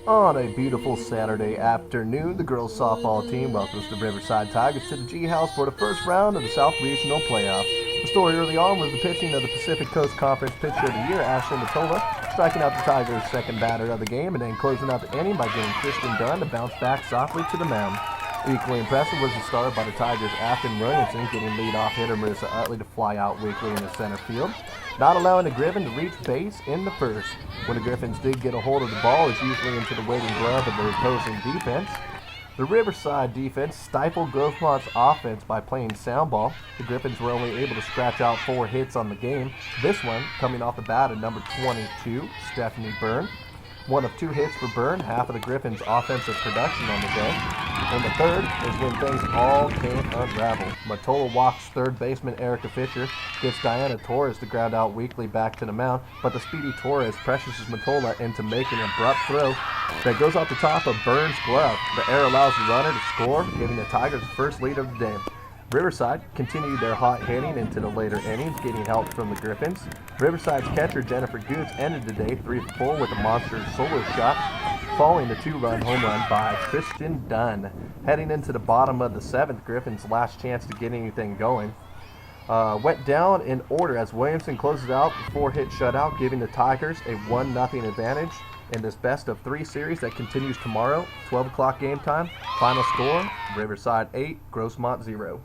On a beautiful Saturday afternoon, the girls softball team welcomes the Riverside Tigers to the G House for the first round of the South Regional Playoff. The story early on was the pitching of the Pacific Coast Conference Pitcher of the Year, Ashley Matola, striking out the Tigers' second batter of the game and then closing out the inning by getting Kristen Dunn to bounce back softly to the mound. Equally impressive was the start by the Tigers' Afton Williamson, getting leadoff hitter Marissa Utley to fly out weakly in the center field, not allowing the Griffin to reach base in the first. When the Griffins did get a hold of the ball, it was usually into the waiting glove of the opposing defense. The Riverside defense stifled Grossmont's offense by playing sound ball. The Griffins were only able to scratch out 4 hits on the game, this one coming off the bat of number 22, Stephanie Byrne. One of 2 hits for Byrne, half of the Griffins' offensive production on the day. In the third is when things all came unravel. Matola walks third baseman Erica Fisher, gets Diana Torres to ground out weakly back to the mound, but the speedy Torres pressures Matola into making an abrupt throw that goes off the top of Byrne's glove. The error allows the runner to score, giving the Tigers the first lead of the day. Riverside continued their hot hitting into the later innings, getting help from the Griffins. Riverside's catcher Jennifer Goods ended the day 3 for 4 with a monster solo shot, following the 2-run home run by Kristen Dunn. Heading into the bottom of the 7th, Griffins' last chance to get anything going went down in order as Williamson closes out the 4-hit shutout, giving the Tigers a 1-0 advantage in this best-of-3 series that continues tomorrow, 12 o'clock game time. Final score, Riverside 8, Grossmont 0.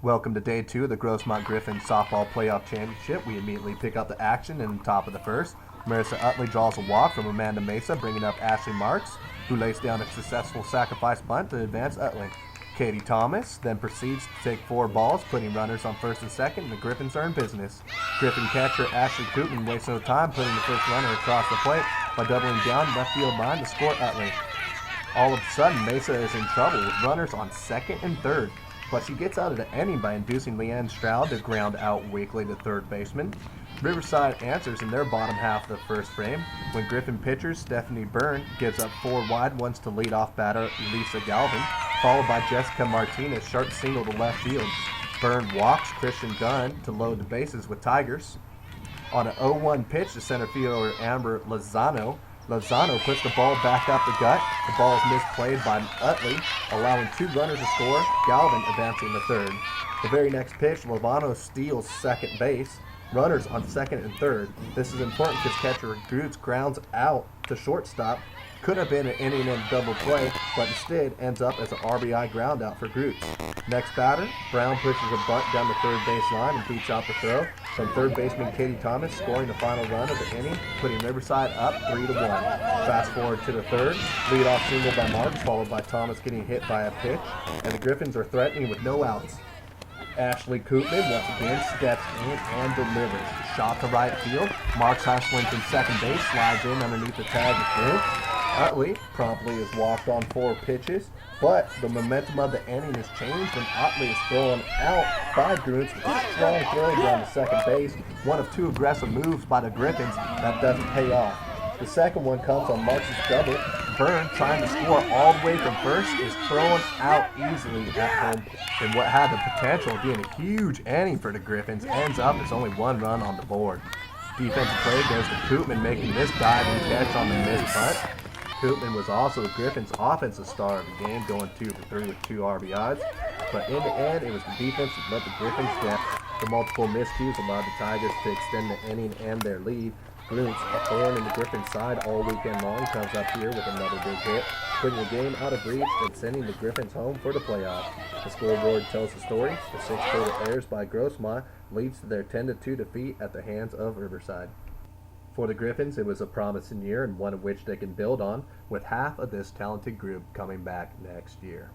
Welcome to Day 2 of the Grossmont Griffins Softball Playoff Championship. We immediately pick up the action in the top of the first. Marissa Utley draws a walk from Amanda Mesa, bringing up Ashley Marks, who lays down a successful sacrifice bunt to advance Utley. Katie Thomas then proceeds to take 4 balls, putting runners on first and second, and the Griffins are in business. Griffin catcher Ashley Kootman wastes no time putting the first runner across the plate by doubling down left field line to score Utley. All of a sudden, Mesa is in trouble with runners on second and third, but she gets out of the inning by inducing Leanne Stroud to ground out weakly to third baseman. Riverside answers in their bottom half of the first frame when Griffin pitcher Stephanie Byrne gives up 4 wide ones to leadoff batter Lisa Galvin, followed by Jessica Martinez' sharp single to left field. Byrne walks Kristen Dunn to load the bases with Tigers. On an 0-1 pitch to center fielder Amber Lozano puts the ball back up the gut. The ball is misplayed by Utley, allowing 2 runners to score, Galvin advancing to third. The very next pitch, Lozano steals second base, runners on second and third. This is important because catcher Goods grounds out to shortstop. Could have been an inning and double play, but instead ends up as an RBI ground out for Goods. Next batter, Brown pushes a bunt down the third base line and beats out the throw from third baseman Katie Thomas, scoring the final run of the inning, putting Riverside up 3-1. Fast forward to the third, leadoff single by Marks, followed by Thomas getting hit by a pitch, and the Griffins are threatening with no outs. Ashley Kootman once again steps in and delivers. Shot to right field. Marks hustling from second base, slides in underneath the tag of Groot. Utley promptly is walked on 4 pitches, but the momentum of the inning has changed when Utley is thrown out by Groots with a strong throw down to second base. One of 2 aggressive moves by the Griffins that doesn't pay off. The second one comes on Marks' double. Byrne, trying to score all the way from first, is thrown out easily at home in what had the potential of being a huge inning for the Griffins. Ends up as only 1 run on the board. Defensive play goes to Kootman, making this diving catch on the missed bunt. Kootman was also the Griffins' offensive star of the game, going 2 for 3 with 2 RBIs. But in the end, it was the defense that let the Griffins down. The multiple miscues allowed the Tigers to extend the inning and their lead. Groots, a thorn in the Griffins' side all weekend long, comes up here with another big hit, putting the game out of reach and sending the Griffins home for the playoffs. The scoreboard tells the story. The 6 total errors by Grossmont leads to their 10-2 defeat at the hands of Riverside. For the Griffins, it was a promising year and one of which they can build on, with half of this talented group coming back next year.